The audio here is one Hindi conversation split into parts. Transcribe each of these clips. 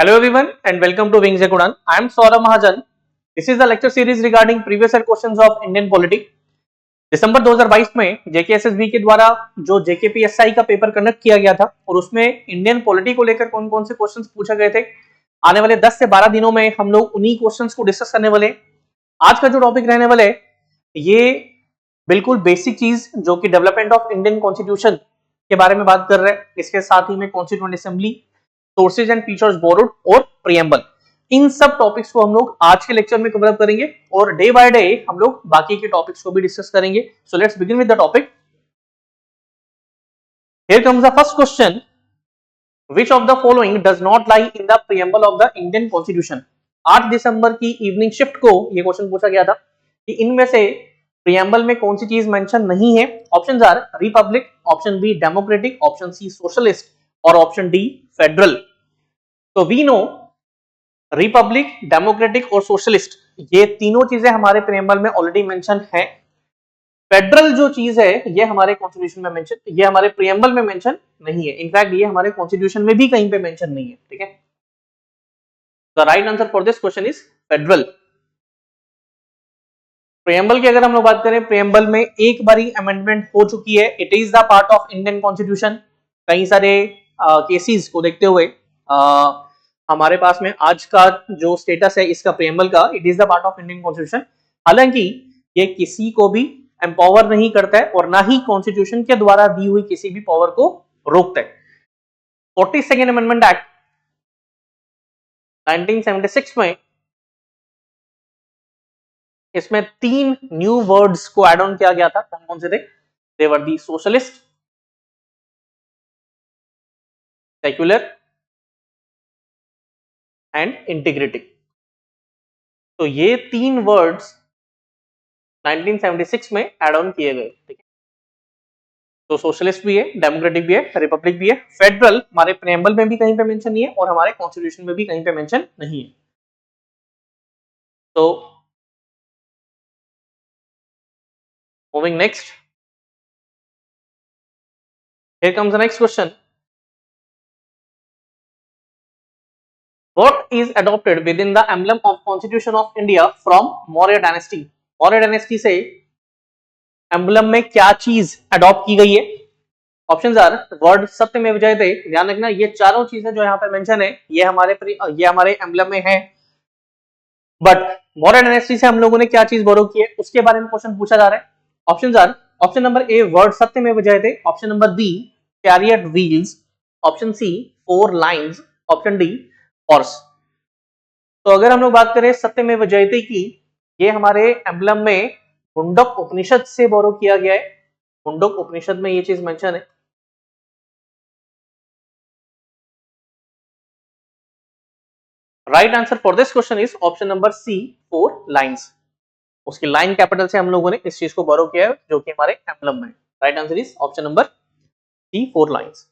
Hello everyone and welcome to Wings Ekudan. I am Saurabh Mahajan. This is the lecture series regarding previous year questions of Indian polity. दिसंबर 2022 में जेकेएसएसबी के द्वारा जो जेकेपीएसआई का पेपर कंडक्ट किया गया था और उसमें इंडियन पॉलिटी को लेकर कौन कौन से क्वेश्चंस पूछे गए थे, आने वाले 10 से 12 दिनों में हम लोग उन्हीं क्वेश्चंस को डिस्कस करने वाले। आज का जो टॉपिक रहने वाला है ये बिल्कुल बेसिक चीज जो कि डेवलपमेंट ऑफ इंडियन कॉन्स्टिट्यूशन के बारे में बात कर रहे हैं। इसके साथ ही में constituent assembly, sources and features borrowed और प्रीएम्बल, इन सब टॉपिक्स को हम लोग आज के लेक्चर में कवर अप करेंगे और डे बाय डे हम लोग बाकी के टॉपिक्स को भी डिस्कस करेंगे। So let's begin with the topic. Here comes the first question, which of the following does not lie in the preamble of the Indian constitution. 8 दिसंबर की इवनिंग शिफ्ट को यह क्वेश्चन पूछा गया था कि इनमें से प्रीएम्बल में कौन सी चीज मेंशन नहीं है। Options are republic, option B democratic, option C socialist और ऑप्शन डी फेडरल। तो वी नो रिपब्लिक, डेमोक्रेटिक और सोशलिस्ट ये तीनों चीजें हमारे प्रीएम्बल में ऑलरेडी मेंशन है। फेडरल जो चीज है ये हमारे कॉन्स्टिट्यूशन में मेंशन, ये हमारे प्रीएम्बल में मेंशन नहीं है। इनफैक्ट ये हमारे कॉन्स्टिट्यूशन में भी कहीं पे मेंशन नहीं है। ठीक है, the right answer for this question is federal. Preamble की अगर हम लोग बात करें, प्रीएम्बल में एक बारी अमेंडमेंट हो चुकी है। It is the part of Indian constitution. कई सारे केसेस को देखते हुए हमारे पास में आज का जो स्टेटस है इसका प्रीएम्बल का, it is the part of Indian constitution. हालांकि ये किसी को भी एम्पावर नहीं करता है और ना ही कॉन्स्टिट्यूशन के द्वारा दी हुई किसी भी पावर को रोकता है। 42nd अमेंडमेंट एक्ट 1976 में इसमें 3 न्यू वर्ड्स को एड ऑन किया गया था। कौन कौन से थे? दे वर दी सोशलिस्ट, सेक्युलर एंड इंटीग्रिटी। तो ये 3 वर्ड्स 1976 में एड ऑन किए गए। ठीक है, तो सोशलिस्ट भी है, डेमोक्रेटिक भी है, रिपब्लिक भी है। फेडरल हमारे प्रीएम्बल में भी कहीं पे मेंशन नहीं है और हमारे कॉन्स्टिट्यूशन में भी कहीं पे मेंशन नहीं है। तो moving next, here comes the next question. What is adopted within the emblem of Constitution of India from Maurya Dynasty? Maurya Dynasty से एम्बलम में क्या चीज अडॉप्ट की गई है? ऑप्शंस आर वर्ड सत्यमेव जयते। ध्यान रखना ये चारों चीजें जो यहाँ पे मेंशन है ये हमारे एम्बलम में है। बट मौर्य डायनेस्टी से हम लोगों ने क्या चीज बोरो की है उसके बारे में क्वेश्चन पूछा जा रहा है। Options are option number A word Satyamev Jayate, option number B chariot wheels, option C 4 lines, option D horse. तो अगर हम लोग बात करें सत्यमेव जयते की, ये हमारे एम्बलम में मुंडक उपनिषद से बोरो किया गया है। मुंडक उपनिषद में ये चीज मेंशन है। Right answer for this question is option number C 4 lines. उसकी लाइन कैपिटल से हम लोगों ने इस चीज को बोरो किया है जो कि हमारे एम्बलम में। Right answer is option number C 4 lines.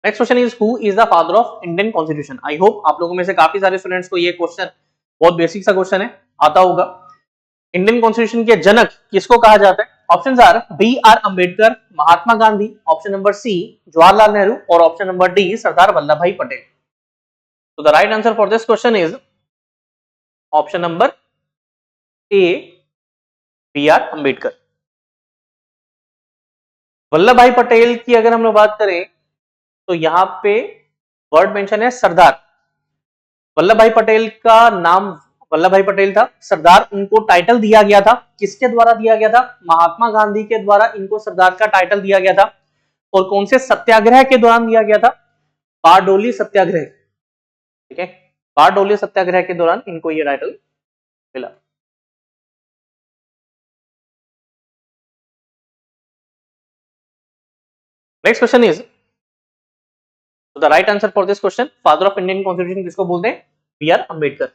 Next question is who is the father of Indian constitution. I hope आप लोगों में से काफी सारे स्टूडेंट्स को ये क्वेश्चन बहुत बेसिक सा क्वेश्चन है, आता होगा। इंडियन कॉन्स्टिट्यूशन के जनक किसको कहा जाता है? Options are B R Ambedkar, Mahatma Gandhi, option number C Jawaharlal Nehru और option number D Sardar Vallabhbhai Patel. तो the right answer for this question is option number A B R Ambedkar. Vallabhbhai Patel की अगर हम लोग बात करें तो यहाँ पे वर्ड मेंशन है सरदार। वल्लभ भाई पटेल का नाम वल्लभ भाई पटेल था, सरदार उनको टाइटल दिया गया था। किसके द्वारा दिया गया था? महात्मा गांधी के द्वारा इनको सरदार का टाइटल दिया गया था। और कौन से सत्याग्रह के दौरान दिया गया था? बारडोली सत्याग्रह। ठीक है, बारडोली सत्याग्रह के दौरान इनको ये टाइटल मिला। नेक्स्ट क्वेश्चन इज, तो the right answer for this question, father of Indian constitution किसको बोलते हैं? B R Ambedkar.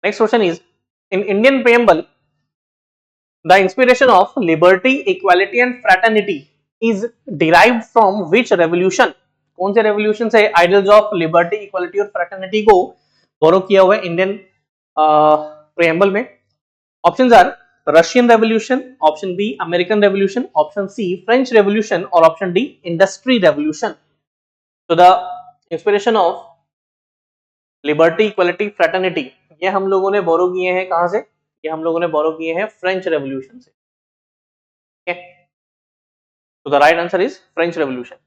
Next question is, in Indian preamble the inspiration of liberty, equality and fraternity is derived from which revolution. कौन से रेवोल्यूशन से आइडियल्स ऑफ लिबर्टी, इक्वालिटी और फ्रेटर्निटी को बोरो किया हुआ है इंडियन प्रीएम्बल में? Options are Russian revolution, option B American revolution, option C French revolution और ऑप्शन डी इंडस्ट्री रेवोल्यूशन. तो the inspiration of liberty, equality, fraternity, ये हम लोगों ने बोरो किए हैं कहां से? ये हम लोगों ने बोरो किए हैं फ्रेंच रेवोल्यूशन से. okay? So the right answer is French Revolution.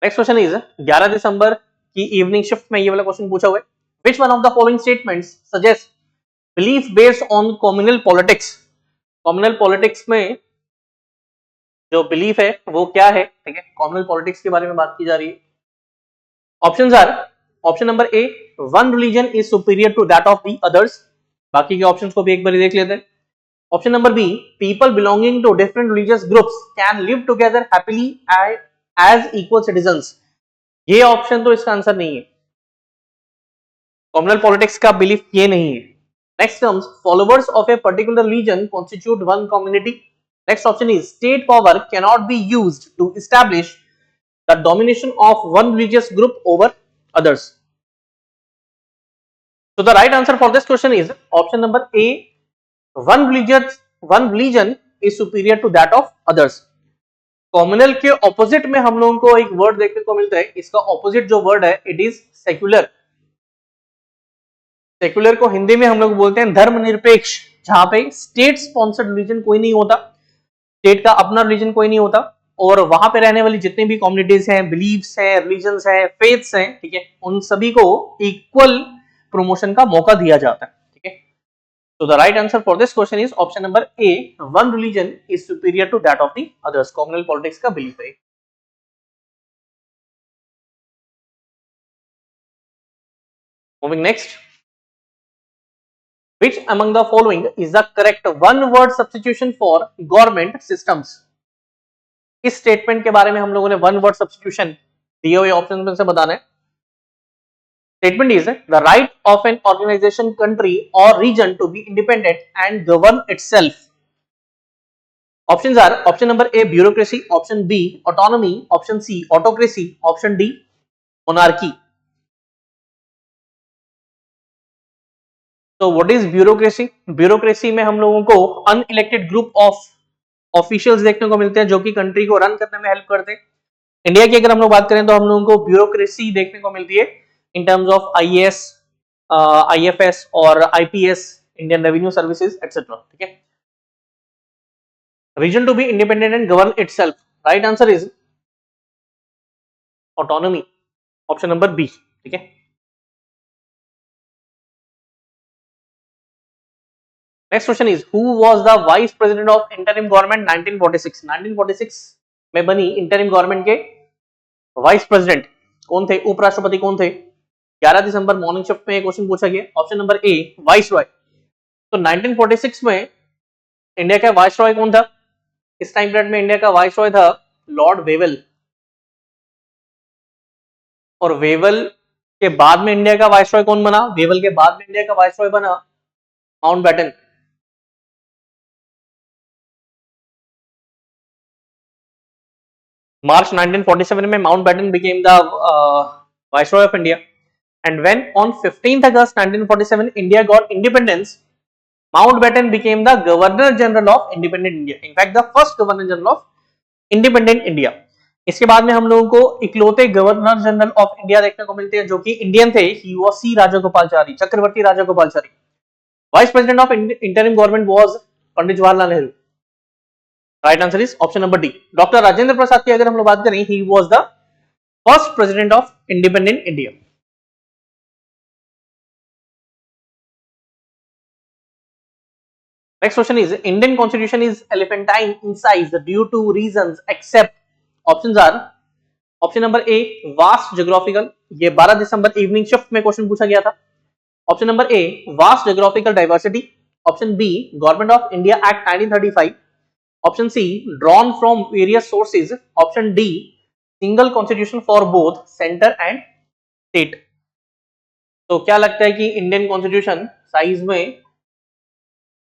Next question is 11 दिसंबर की इवनिंग शिफ्ट में ये वाला क्वेश्चन पूछा हुआ है. Which one of the following statements suggest belief based on communal politics. Communal politics में जो बिलीफ है वो क्या है? ठीक है, कम्युनल पॉलिटिक्स के बारे में बात की जा रही है. Options are, option number A, one religion is superior to that of the others. बाकी के ऑप्शंस को भी एक बार देख लेते हैं. Option number B, people belonging to different religious groups can live together happily as equal citizens. ये ऑप्शन तो इसका आंसर नहीं है. कम्युनल पॉलिटिक्स का बिलीफ ये नहीं है. Next comes followers of a particular religion constitute one community. Next option is state power can not be used to establish the domination of one religious group over others. So the right answer for this question is option number A, one religion is superior to that of others. Communal के ऑपोजिट में हम लोगों को एक वर्ड देखने को मिलता है. इसका ऑपोजिट जो वर्ड है इट इज सेक्युलर. सेक्युलर को हिंदी में हम लोग बोलते हैं धर्मनिरपेक्ष, जहां पे स्टेट स्पॉन्सर्ड रिलीजन कोई नहीं होता, स्टेट का अपना रिलीजन कोई नहीं होता, और वहां पे रहने वाली जितनी भी कम्युनिटीज हैं, बिलीव्स हैं, रिलीजन्स हैं, फेथ्स हैं, ठीक है, उन सभी को इक्वल प्रमोशन का मौका दिया जाता है. ठीक है, तो the right answer for this question is option number A, one religion is superior to that of the others. Communal politics का बिलीफ है. Moving next, which among the following is the correct one word substitution for government systems. इस स्टेटमेंट के बारे में हम लोगों ने वन वर्ड सब्स्टिट्यूशन दिए हुए ऑप्शन में से बताना है. Statement is the right of an organization, country or region to be independent and govern itself. Options are option number A, bureaucracy, option B, autonomy, option C, autocracy, option D, monarchy. So what is bureaucracy? Bureaucracy में हम लोगों को unelected group of ऑफिशियल्स देखने को मिलते हैं जो कि कंट्री को रन करने में हेल्प करते हैं. इंडिया की अगर हम लोग बात करें तो हम लोगों को ब्यूरोक्रेसी देखने को मिलती है in terms of IAS, IFS और आईपीएस, इंडियन रेवेन्यू सर्विसेज एटसेट्रा. ठीक है, reason to be independent and govern itself. Right answer is autonomy, option number B. ठीक है, next question is who was the vice president of interim government 1946. 1946 में बनी इंटरिम गवर्नमेंट के वाइस प्रेसिडेंट कौन थे, उपराष्ट्रपति कौन थे? 11 दिसंबर मॉर्निंग शिफ्ट में क्वेश्चन पूछा गया. Option number A, vice Roy. तो 1946 में इंडिया का वाइस रॉय कौन था? इस टाइम पीरियड में इंडिया का वाइस रॉय था लॉर्ड वेवल, और वेवल के बाद में इंडिया का वाइस रॉय कौन बना? वेवल के बाद में इंडिया का वाइस रॉय बना माउंटबेटन. March 1947 में Mountbatten became the Viceroy of India, and when on 15th August 1947 India got independence, Mountbatten became the Governor General of Independent India. In fact, the first Governor General of Independent India. इसके बाद में हम लोगों को इकलौते गवर्नर जनरल ऑफ इंडिया देखने को मिलते हैं जो कि इंडियन थे. He was C. Rajagopalachari, Chakravarti Rajagopalachari. Vice President of Interim Government was Pandit Jawaharlal Nehru. Right answer is option number D. Doctor Rajendra Prasad की अगर हम लोग बात करें, he was the first president of independent India. Next question is Indian constitution is elephantine in size due to reasons except. Options are option number A, vast geographical. ये 12 दिसंबर इवनिंग शिफ्ट में क्वेश्चन पूछा गया था. Option number A, vast geographical diversity. Option B, government of India act 1935. Option C, drawn from various sources. Option D, single constitution for both center and state. तो क्या लगता है कि इंडियन कॉन्स्टिट्यूशन साइज में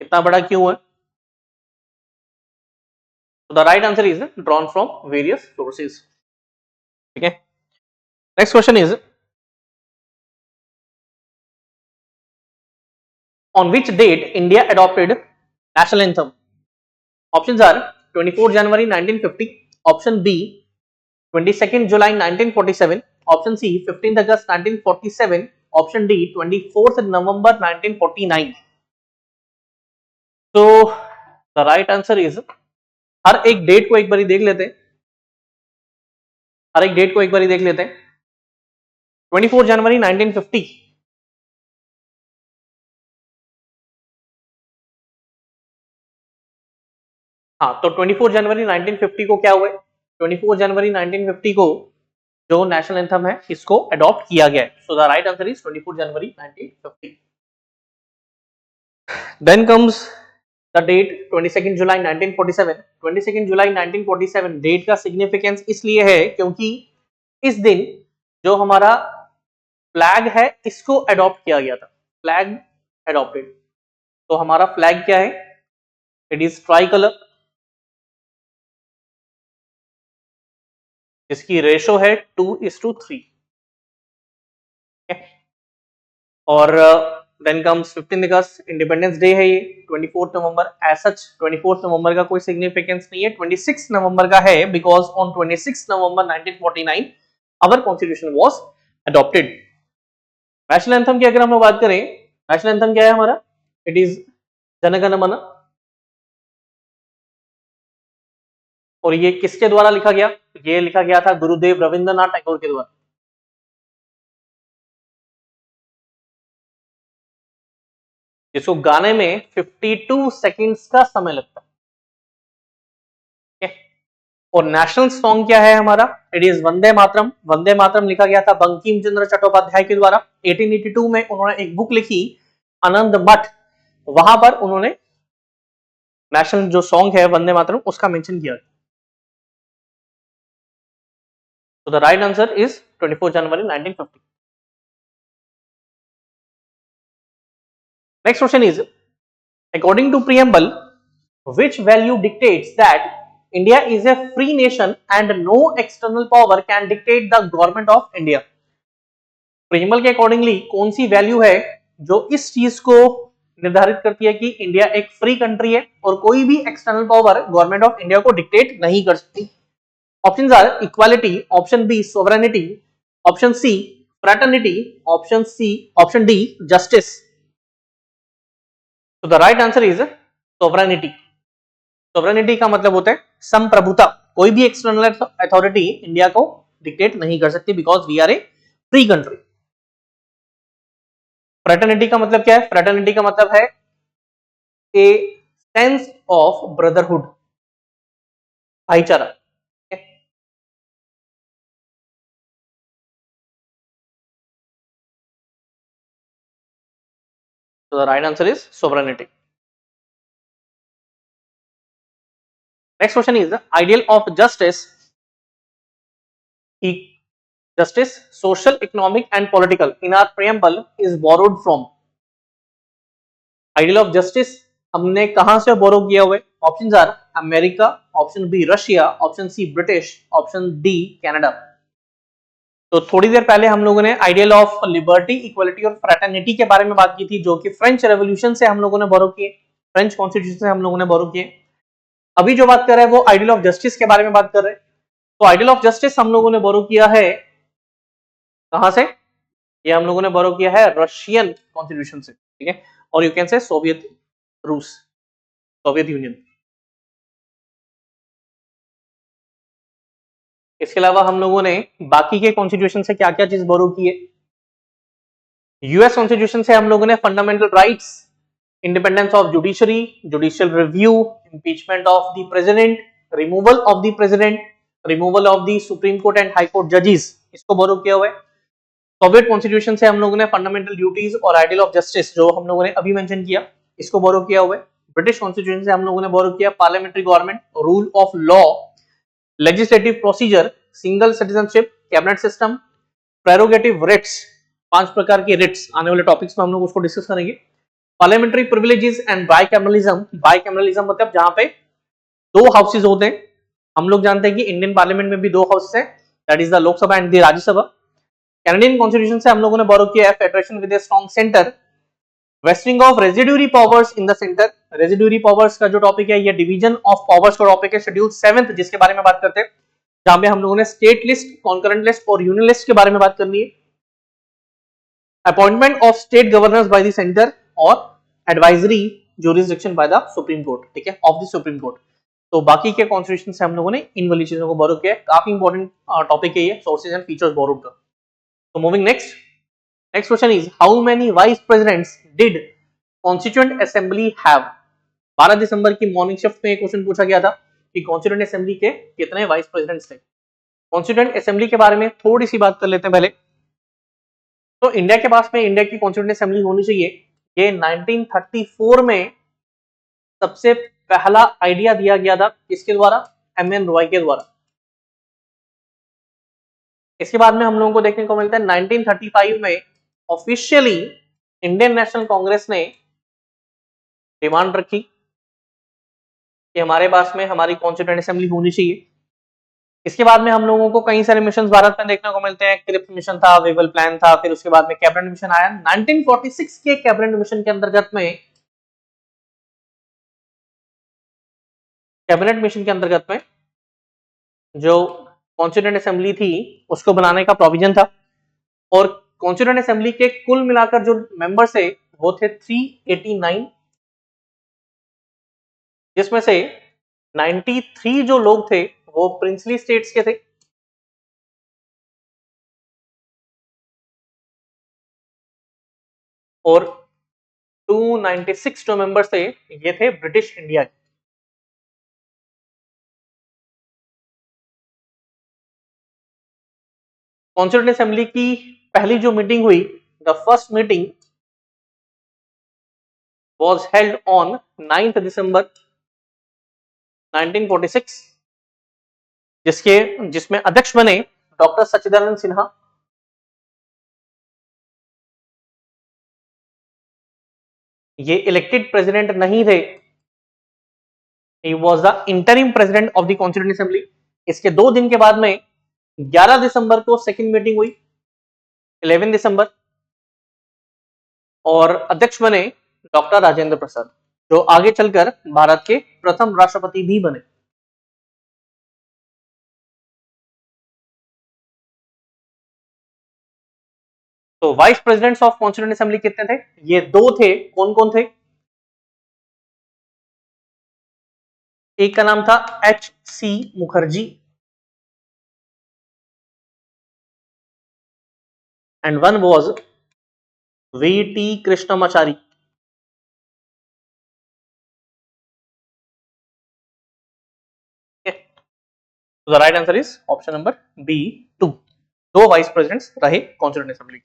इतना बड़ा क्यों है? तो the right answer is drawn from various sources. ठीक है, next question is on which date India adopted national anthem? Options are 24 January 1950, option B 22nd July 1947, option C 15th August 1947, option D 24th November 1949. So the right answer is, हर एक डेट को एक बारी देख लेते हैं, हर एक डेट को एक बारी देख लेते हैं. 24 जनवरी 1950, हाँ, तो 24 जनवरी 1950 को क्या हुआ? 24 जनवरी 1950 को जो नेशनल एंथम है इसको अडॉप्ट किया गया है. So the right answer is 24 January 1950. Then comes the date 22nd July 1947. 22nd July 1947 date का सिग्निफिकेंस इसलिए है क्योंकि इस दिन जो हमारा फ्लैग है इसको अडॉप्ट किया गया था. Flag adopted. तो हमारा फ्लैग क्या है? इट इज ट्राई कलर, इसकी रेशो है 2:3. और देन कम्स 15 अगस्त, इंडिपेंडेंस डे है ये. 24 नवंबर, एज सच 24 नवंबर का कोई सिग्निफिकेंस नहीं है, 26 नवंबर का है, because on 26 November 1949 our constitution was adopted. National anthem की अगर हम लोग बात करें, नेशनल एंथम क्या है हमारा? इट इज जन गण मन. और ये किसके द्वारा लिखा गया? ये लिखा गया था गुरुदेव रविंद्रनाथ टैगोर के द्वारा. इसको गाने में 52 सेकंड्स का समय लगता है. और नेशनल सॉन्ग क्या है हमारा? It is Vande Mataram. वंदे मातरम लिखा गया था बंकिम चंद्र चट्टोपाध्याय के द्वारा. 1882 में उन्होंने एक बुक लिखी आनंद मठ, वहां पर उन्होंने नेशनल जो सॉन्ग है वंदे मातरम उसका मेंशन किया. So the right answer is 24 January 1950. Next question is, according to preamble, which value dictates that India is a free nation and no external power can dictate the government of India? preamble के accordingly कौन सी वैल्यू है जो इस चीज को निर्धारित करती है कि इंडिया एक फ्री कंट्री है और कोई भी external power government of India को डिक्टेट नहीं कर सकती? Options are equality, option B sovereignty, option C fraternity, option D justice. So the right answer is sovereignty. Sovereignty का मतलब होता है संप्रभुता. कोई भी एक्सटर्नल अथॉरिटी इंडिया को डिक्टेट नहीं कर सकती because we are a free country. Fraternity का मतलब क्या है? फ्रेटर्निटी का मतलब है ए सेंस ऑफ ब्रदरहुड, भाईचारा. So the right answer is sovereignty. Next question is, ideal of justice, justice, social, economic and political in our preamble is borrowed from. Ideal of justice हमने कहां से बोरो किया हुआ है? Options are America, option B Russia, option C British, option D Canada. तो थोड़ी देर पहले हम लोगों ने आइडियल ऑफ लिबर्टी, इक्वलिटी और फ्रेटर्निटी के बारे में बात की थी, जो कि फ्रेंच रेवोल्यूशन से हम लोगों ने बोरो किए, फ्रेंच कॉन्स्टिट्यूशन से हम लोगों ने बोरो किए. अभी जो बात कर रहे हैं वो आइडियल ऑफ जस्टिस के बारे में बात कर रहे हैं. तो आइडियल ऑफ जस्टिस हम लोगों ने बोरो किया है कहां से? ये हम लोगों ने बोरो किया है रशियन कॉन्स्टिट्यूशन से. ठीक है, और यू कैन से सोवियत रूस, सोवियत यूनियन. इसके अलावा हम लोगों ने बाकी के कॉन्स्टिट्यूशन से क्या क्या चीज बोरो की है? यूएस कॉन्स्टिट्यूशन से हम लोगों ने fundamental rights, independence of judiciary, judicial review, impeachment of the president, removal of the president, removal of the supreme court and high court जजेस, इसको बोरो किया हुआ है. सोवियत कॉन्स्टिट्यूशन से हम लोगों ने फंडामेंटल ड्यूटीज और आइडियल ऑफ जस्टिस जो हम लोगों ने अभी मेंशन किया इसको बोरो किया हुआ है. ब्रिटिश कॉन्स्टिट्यूशन से हम लोगों ने बोरो किया parliamentary government, rule of law, legislative procedure, single citizenship, cabinet system, prerogative writs, 5 प्रकार के रिट्स, आने वाले टॉपिक्स में हम लोग उसको डिस्कस करेंगे. Parliamentary privileges and bicameralism. Bicameralism मतलब जहां पे 2 हाउसेज होते हैं. हम लोग जानते हैं कि इंडियन पार्लियामेंट में भी 2 हाउसेस हैं, that is the Lok Sabha and the Rajya Sabha. Canadian constitution से हम लोगों ने बोरो किया है federation with a strong centre, wasting of residuary powers in the centre. Residuary powers का जो टॉपिक है ये डिवीजन ऑफ पावर्स का टॉपिक है, शेड्यूल 7 जिसके बारे में बात करते हैं, जहां पे हम लोगों ने स्टेट लिस्ट, कॉन्करेंट लिस्ट और यूनियन लिस्ट के बारे में बात करनी है। Appointment of state governors by the centre और advisory jurisdiction by the supreme court, ठीक है, ऑफ द सुप्रीम कोर्ट। तो बाकी के कॉन्स्टिट्यूशन से हम लोगों ने इन वाली चीजों को बोरो किया है, काफी इंपॉर्टेंट टॉपिक है ये, सोर्सेज एंड फीचर्स बोरोड का। तो moving next, next question is how many vice presidents did constituent assembly have. 12 दिसंबर की मॉर्निंग शिफ्ट में क्वेश्चन पूछा गया था कि कॉन्स्टिट्यूएंट असेंबली के कितने वाइस प्रेसिडेंट्स थे। कॉन्स्टिट्यूएंट असेंबली के बारे में थोड़ी सी बात कर लेते हैं पहले। तो इंडिया के पास में इंडिया की कॉन्स्टिट्यूएंट असेंबली होनी चाहिए, ये 1934 में सबसे पहला आइडिया दिया गया था, किसके द्वारा, एम.एन. रॉय के द्वारा। इसके बाद में हम लोगों को देखने को मिलता है 1935 में ऑफिशियली इंडियन नेशनल कांग्रेस ने डिमांड रखी कि हमारे पास में हमारी कॉन्स्टिट्यूएंट असेंबली होनी चाहिए। इसके बाद में हम लोगों को कई सारे मिशन भारत में देखने को मिलते हैं, क्रिप्स मिशन था, वेवल प्लान था, फिर उसके बाद में कैबिनेट मिशन आया। 1946 के कैबिनेट मिशन के अंतर्गत में जो कॉन्स्टिट्यूएंट असेंबली थी उसको बनाने का प्रोविजन था, और कॉन्स्टिट्यूएंट असेंबली के कुल मिलाकर जो मेंबर्स थे वो थे 389, जिसमें से 93 जो लोग थे वो प्रिंसली स्टेट्स के थे, और 296 जो मेंबर्स थे ये थे ब्रिटिश इंडिया के। कॉन्स्टिट्यूएंट असेंबली की पहली जो मीटिंग हुई, the first meeting was held on 9th December 1946, जिसमें अध्यक्ष बने डॉक्टर सच्चिदानंद सिन्हा। ये इलेक्टेड प्रेसिडेंट नहीं थे, he was the interim president of the constituent assembly। इसके 2 दिन के बाद में 11 दिसंबर को सेकंड मीटिंग हुई, 11 दिसंबर, और अध्यक्ष बने डॉक्टर राजेंद्र प्रसाद, जो आगे चलकर भारत के प्रथम राष्ट्रपति भी बने। तो vice presidents of constituent assembly कितने थे, ये 2 थे। कौन कौन थे, एक का नाम था H.C. Mukherjee and one was V.T. Krishnamachari. The right answer is option number B 2। 2 vice presidents रहे कॉन्स्टिट्यूएंट असेंबली।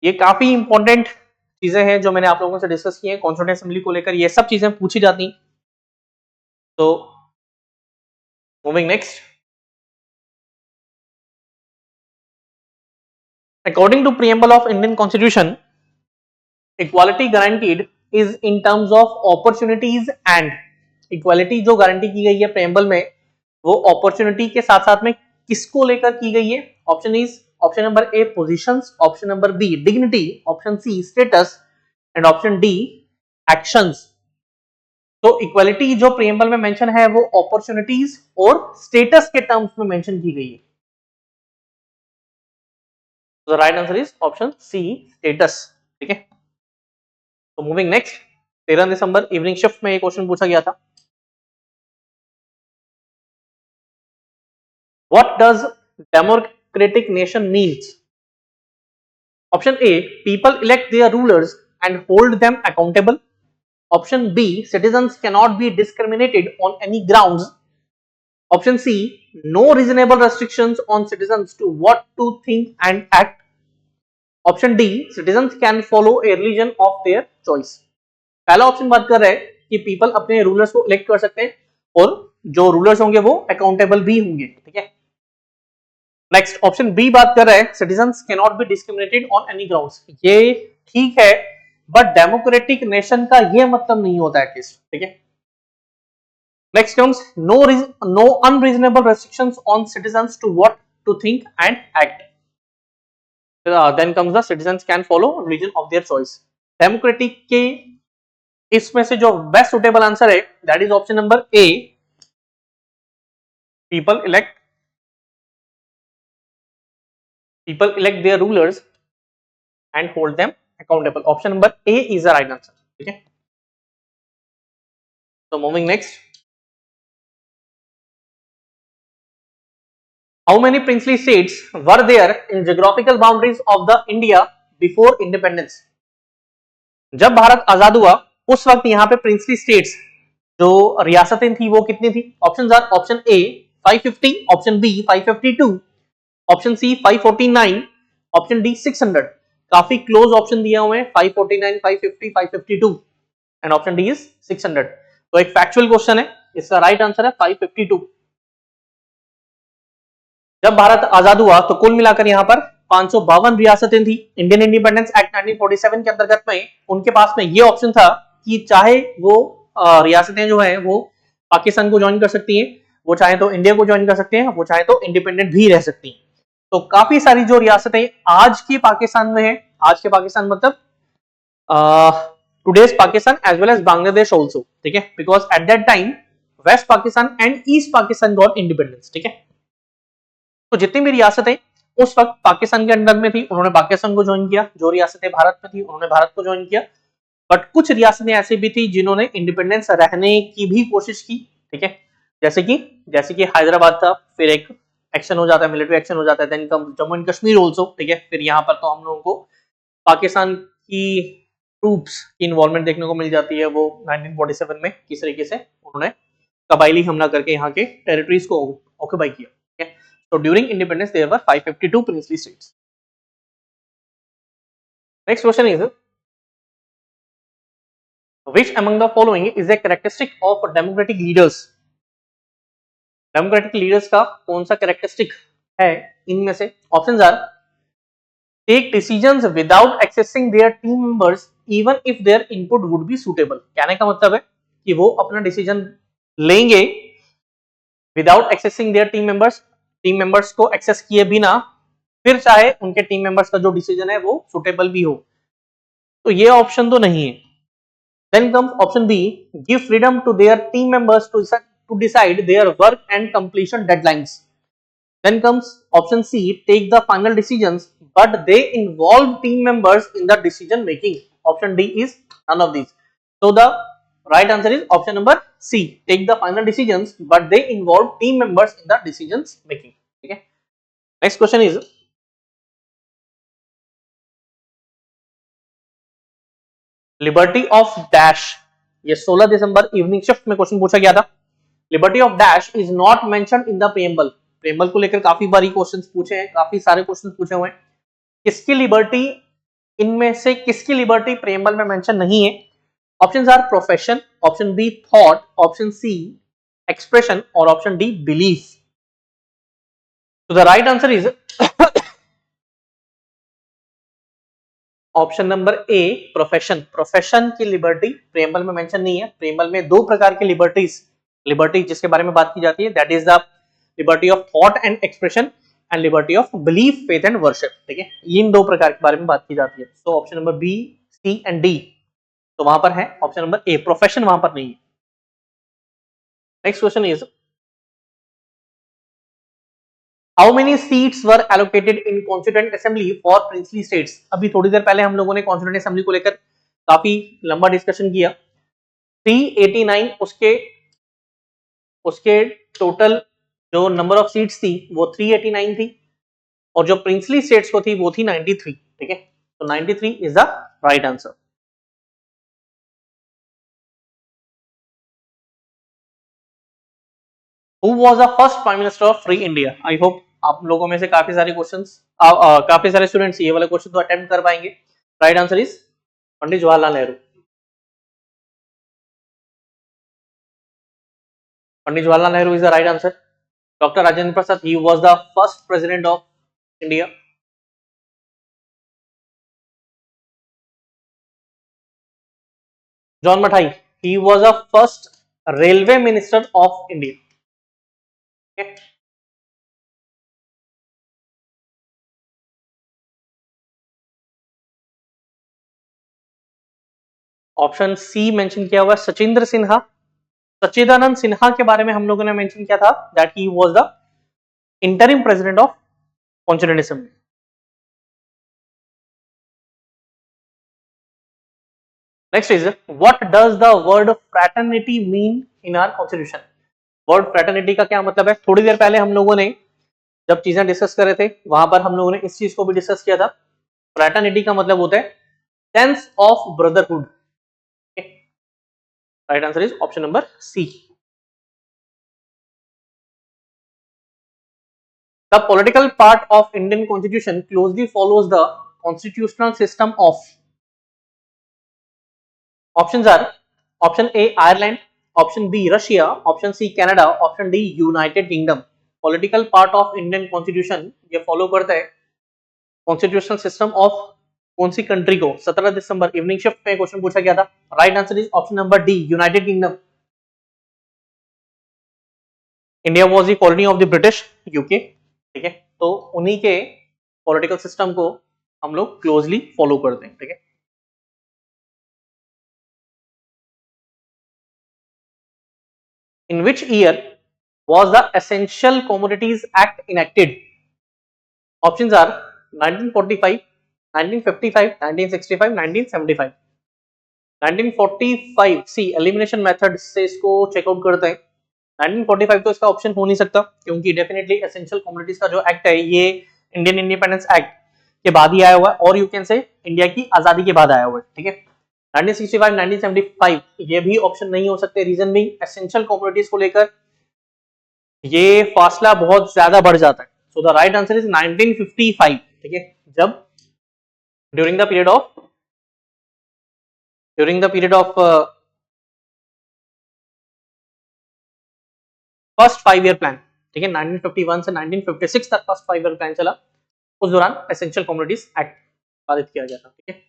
ये काफी इंपॉर्टेंट चीजें हैं जो मैंने आप लोगों से डिस्कस की हैं कॉन्स्टिट्यूएंट असेंबली को लेकर, ये सब चीजें पूछी जाती। तो moving next, according to preamble of Indian constitution, equality guaranteed is in terms of opportunities and. Equality जो गारंटी की गई है प्रीएम्बल में, वो अपॉर्चुनिटी के साथ साथ में किसको लेकर की गई है। Option number A positions, option number B dignity, option C status and option D actions. तो इक्वालिटी जो प्रीएम्बल में मेंशन है वो अपॉर्चुनिटीज और स्टेटस के टर्म्स में मेंशन की गई है। The right answer is option C status, ठीक है। तो मूविंग नेक्स्ट, 13 दिसंबर इवनिंग शिफ्ट में एक क्वेश्चन पूछा गया था, what does democratic nation means. Option A people elect their rulers and hold them accountable, option B citizens cannot be discriminated on any grounds, option C no reasonable restrictions on citizens to what to think and act, option D citizens can follow a religion of their choice. पहला ऑप्शन बात कर रहा है कि पीपल अपने रूलर्स को इलेक्ट कर सकते हैं और जो रूलर्स होंगे वो अकाउंटेबल भी होंगे, ठीक है। नेक्स्ट ऑप्शन बी बात कर रहा है citizens can not B discriminated on any grounds. ये ठीक है, बट डेमोक्रेटिक नेशन का ये मतलब नहीं होता एटलीस्ट, ठीक है। Next comes no unreasonable restrictions on citizens to what to think and act. Then comes the citizens can follow religion of their choice. Democratic के इसमें से जो बेस्ट सुटेबल आंसर है that is option number A, people elect their rulers and hold them accountable. Option number A is the right answer. ठीक है, तो moving next, how many princely states were there in geographical boundaries of the India before independence? जब भारत आजाद हुआ उस वक्त यहाँ पे प्रिंसली स्टेट्स जो रियासतें थी वो कितनी थी? Option are option A 550, option B 552, option C 549, option D 600। काफी क्लोज ऑप्शन दिया हुए हैं, 549, 550, 552 एंड ऑप्शन डी इज 600। तो एक फैक्चुअल क्वेश्चन है, इसका राइट आंसर है 552। जब भारत आजाद हुआ तो कुल मिलाकर यहाँ पर 552 रियासतें थी। इंडियन इंडिपेंडेंस एक्ट 1947 के अंतर्गत में उनके पास में ये ऑप्शन था कि चाहे वो रियासतें जो है वो पाकिस्तान को ज्वाइन कर सकती हैं, वो चाहे तो इंडिया को ज्वाइन कर सकते हैं, वो चाहे तो इंडिपेंडेंट भी रह सकती हैं। तो काफी सारी जो रियासतें आज के पाकिस्तान में है, आज के पाकिस्तान मतलब today's Pakistan as well as Bangladesh also, ठीक है, because at that time west Pakistan and east Pakistan got independence. ठीक है, तो जितनी भी रियासतें उस वक्त पाकिस्तान के अंडर में थी उन्होंने पाकिस्तान को ज्वाइन किया, जो रियासतें भारत में थी उन्होंने भारत को ज्वाइन किया। बट कुछ रियासतें ऐसी भी थी जिन्होंने इंडिपेंडेंस रहने की भी कोशिश की। ठीक है, जैसे कि हैदराबाद था, फिर एक एक्शन हो जाता है, मिलिट्री एक्शन हो जाता है, then come Jammu and Kashmir also. ठीक है, फिर यहाँ पर तो हम लोगों को पाकिस्तान की ट्रूप्स की इन्वॉल्वमेंट देखने को मिल जाती है। वो 1947 में किस तरीके से उन्होंने कबायली हमला करके यहाँ के टेरिटरीज को ऑक्यूपाई किया। ठीक है, so during independence there were 552 princely states. Next question is, which among the following is a characteristic of democratic leaders? democratic leaders का कौन सा characteristic है इनमें से? Options are take decisions without accessing their team members even if their input would be suitable। कहने का मतलब है कि वो अपना डिसीजन लेंगे without accessing there team members को एक्सेस किए बिना, फिर चाहे उनके टीम मेंबर्स का जो डिसीजन है वो सुटेबल भी हो। तो ये ऑप्शन तो नहीं है। Then comes option B, give freedom to their team members to decide their work and completion deadlines. Then comes option C, take the final decisions but they involve team members in the decision making. Option D is none of this. So the right answer is option number C, take the final decisions but they involve team members in the decisions making। ठीक है, next question is, liberty of dash, ये 16 दिसंबर इवनिंग शिफ्ट में क्वेश्चन पूछा गया था। Liberty of dash is not mentioned in the preamble. Preamble को लेकर काफी बारी क्वेश्चंस पूछे हैं, काफी सारे क्वेश्चंस पूछे हुए हैं। किसकी लिबर्टी, इनमें से किसकी लिबर्टी प्रीएम्बल में मेंशन नहीं है? Options are profession, option B thought, option C expression और ऑप्शन डी बिलीफ। तो the right answer is option number A profession. Profession की लिबर्टी प्रीएम्बल में मेंशन नहीं है। प्रीएम्बल में दो प्रकार की लिबर्टी जिसके बारे में बात की जाती है, that is the liberty of thought and expression and liberty of belief, faith and worship. ठीक है, इन दो प्रकार के बारे में बात की जाती है। So option number B, C and D तो वहां पर है, ऑप्शन नंबर ए प्रोफेशन वहां पर नहीं है। Next question is, how many seats were allocated in constituent assembly for princely states? अभी थोड़ी देर पहले हम लोगों ने कॉन्स्टिट्यूएंट असेंबली को लेकर काफी लंबा डिस्कशन किया। 389 उसके टोटल जो नंबर ऑफ सीट्स थी वो 389 थी और जो प्रिंसली स्टेट्स को थी वो थी 93। ठीक है, तो 93 is the right answer. Who was the first prime minister of free India? I hope आप लोगों में से काफी सारे क्वेश्चंस, काफी सारे स्टूडेंट्स ये वाला क्वेश्चन तो अटेम्प्ट कर पाएंगे। Right answer is Pandit Jawaharlal Nehru. Pandit Jawaharlal Nehru is the right answer. Doctor Rajendra Prasad, he was the first president of India। John मठाई, he was the first railway minister of India। okay? Option C mention किया हुआ है सचिंद्र सिन्हा। सच्चिदानंद सिन्हा के बारे में हम लोगों ने मेंशन किया था that he was the interim president of constituent assembly. Next is what does the word fraternity mean in our constitution. Word fraternity का क्या मतलब है? थोड़ी देर पहले हम लोगों ने जब चीजें डिस्कस कर रहे थे वहां पर हम लोगों ने इस चीज को भी डिस्कस किया था। फ्रैटर्निटी का मतलब होता है sense of brotherhood. Right answer is option number C. The political part of Indian constitution closely follows the constitutional system of. Options are option A Ireland, option B Russia, option C Canada, option D United Kingdom. Political part of Indian constitution ये फॉलो करता है कॉन्स्टिट्यूशनल सिस्टम ऑफ कौन सी कंट्री को? 17 दिसंबर इवनिंग शिफ्ट में क्वेश्चन पूछा गया था। Right answer is option number D United kingdom. India was the colony of the British UK. ठीक है, तो उन्हीं के पॉलिटिकल सिस्टम को हम लोग क्लोजली फॉलो करते हैं। ठीक है, in which year was the Essential Commodities Act enacted? Options are 1945, 1955, 1965, 1975. 1945 C elimination method से इसको चेकआउट करते हैं। 1945 तो इसका ऑप्शन हो नहीं सकता क्योंकि डेफिनेटली एसेंशियल कमोडिटीज का जो एक्ट है ये इंडियन इंडिपेंडेंस एक्ट के बाद ही आया हुआ है और यू कैन से इंडिया की आजादी के बाद आया हुआ है। ठीक है, 1965, 1975 ये भी ऑप्शन नहीं हो सकते। रीजन भी एसेंशियल कमोडिटीज को लेकर ये फासला बहुत ज्यादा बढ़ जाता है। So the right answer is 1955। ठीक है, जब during the period of first 5 year plan. ठीक है, 1951 से 1956 तक फर्स्ट 5 ईयर प्लान चला, उस दौरान एसेंशियल कमोडिटीज एक्ट पारित किया गया था। ठीक है,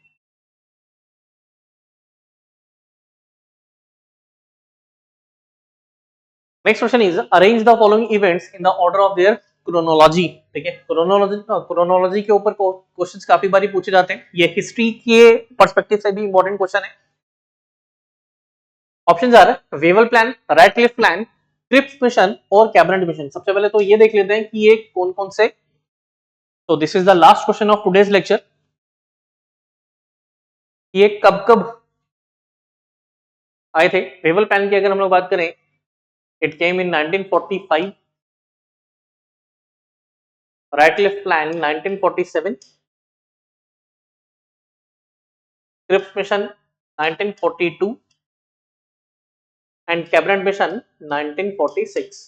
next question is arrange the following events in the order of their chronology. ठीक है, क्रोनोलॉजी के ऊपर क्वेश्चंस काफी बारी पूछे जाते हैं। ये हिस्ट्री के पर्सपेक्टिव से भी इंपॉर्टेंट क्वेश्चन है। Options are Wavell plan, Radcliffe plan, Cripps mission और कैबिनेट मिशन। सबसे पहले तो ये देख लेते हैं कि ये कौन कौन से। तो this is the last question of today's lecture. ये कब कब आए थे? वेवल प्लान की अगर हम लोग बात करें, it came in 1945, Ratcliffe Plan 1947, Cripps Mission 1942 and cabinet mission 1946।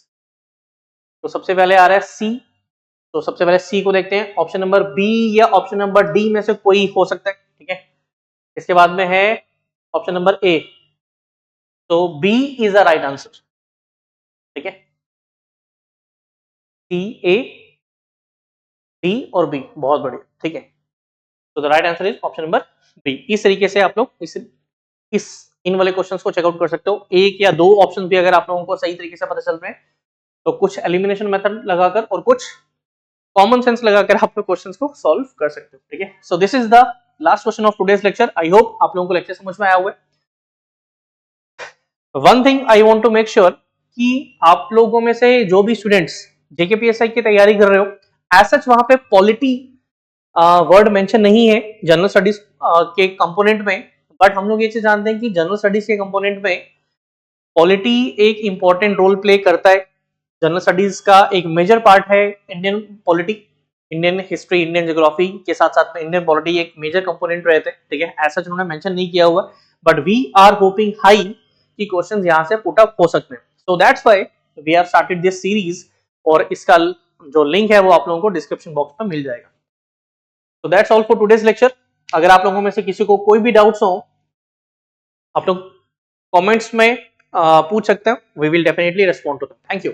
तो सबसे पहले आ रहा है सी। तो सबसे पहले सी को देखते हैं। ऑप्शन नंबर बी या ऑप्शन नंबर डी में से कोई हो सकता है। ठीक है, इसके बाद में है ऑप्शन नंबर ए। तो B is the right answer. ठीक है, सी, ए, डी और बी, बहुत बढ़िया। ठीक है, तो the right answer is option number B. इस तरीके से आप लोग इस इन वाले क्वेश्चंस को चेकआउट कर सकते हो। एक या दो ऑप्शन भी अगर आप लोगों को सही तरीके से पता चल रहे हैं तो कुछ एलिमिनेशन मेथड लगाकर और कुछ कॉमन सेंस लगाकर आप लोग क्वेश्चंस को सॉल्व कर सकते हो। ठीक है, so this is the last question of today's lecture. I hope आप लोगों को लेक्चर समझ में आया हुआ है। One thing I want to make sure कि आप लोगों में से जो भी स्टूडेंट्स जेकेपीएसआई की तैयारी कर रहे हो, एज सच वहां पे पॉलिटी वर्ड मेंशन नहीं है जनरल स्टडीज के कंपोनेंट में, बट हम लोग ये चीज जानते हैं कि जनरल स्टडीज के कंपोनेंट में पॉलिटी एक इंपॉर्टेंट रोल प्ले करता है। जनरल स्टडीज का एक मेजर पार्ट है Indian polity, Indian history, Indian geography के साथ साथ में इंडियन पॉलिटी एक मेजर कंपोनेंट रहते हैं। ठीक है, ऐसा उन्होंने मेंशन नहीं किया हुआ, but we are hoping high कि क्वेश्चंस यहां से पुट अप हो सकते हैं। So that's why we are started this series, और इसका जो लिंक है वो आप लोगों को डिस्क्रिप्शन बॉक्स में मिल जाएगा। So that's all for today's lecture. अगर आप लोगों में से किसी को कोई भी डाउट्स हो आप लोग कमेंट्स में पूछ सकते हैं। We will definitely respond to them. Thank you.